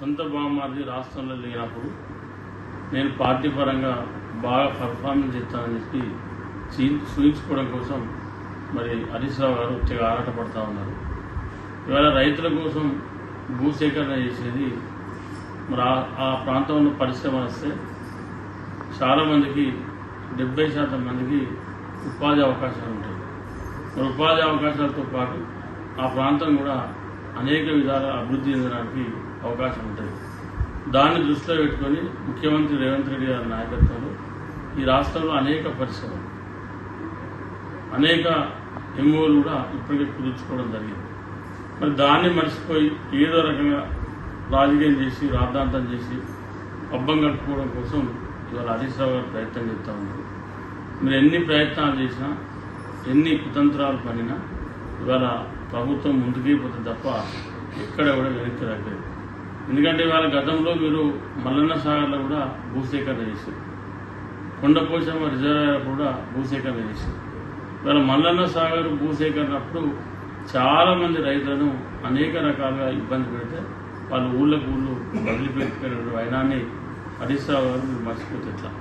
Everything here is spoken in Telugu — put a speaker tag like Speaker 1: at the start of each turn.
Speaker 1: సొంత బామ్మారిది రాష్ట్రంలో లేనప్పుడు నేను పార్టీ పరంగా బాగా పర్ఫార్మెన్స్ చేస్తానని చెప్పి చూపించుకోవడం కోసం మరి హరీష్ రావు గారు తెగ ఆరాటపడతా ఉన్నారు. ఇవాళ రైతుల కోసం భూసేకరణ చేసేది మరి ఆ ప్రాంతంలో పరిశ్రమలు వస్తే చాలామందికి 70% మందికి ఉపాధి అవకాశాలు ఉంటాయి. మరి ఉపాధి అవకాశాలతో పాటు ఆ ప్రాంతం కూడా అనేక విధాల అభివృద్ధి చెందడానికి అవకాశం ఉంటుంది. దాన్ని దృష్టిలో పెట్టుకొని ముఖ్యమంత్రి రేవంత్ రెడ్డి గారి నాయకత్వంలో ఈ రాష్ట్రంలో అనేక పరిశ్రమలు, అనేక ఎంఓలు కూడా ఇప్పటికే కుదుర్చుకోవడం జరిగింది. మరి దాన్ని మర్చిపోయి ఏదో రకంగా రాజకీయం చేసి రాద్ధాంతం చేసి పబ్బం కట్టుకోవడం కోసం ఇవాళ హరీష్ రావు గారు ప్రయత్నం చేస్తూ ఉన్నారు. మీరు ఎన్ని ప్రయత్నాలు చేసినా ఎన్ని కుతంత్రాలు పనినా ఇవాళ ప్రభుత్వం ముందుకే పోతుంది తప్ప ఎక్కడ కూడా వెనక్కి తగ్గలేదు. ఎందుకంటే ఇవాళ గతంలో మీరు మల్లన్న సాగర్లో కూడా భూసేకరణ చేశారు, కొండపోచమ్మ రిజర్వాయర్ కూడా భూసేకరణ చేశారు. ఇవాళ మల్లన్న సాగర్ భూసేకరణ అప్పుడు చాలామంది రైతులను అనేక రకాలుగా ఇబ్బంది పెడితే వాళ్ళు ఊళ్ళకు ఊళ్ళు వదిలిపెట్టిపోయిన వైనాన్ని హరీష్ రావు గారు మీరు మర్చిపోతే ఎట్లా?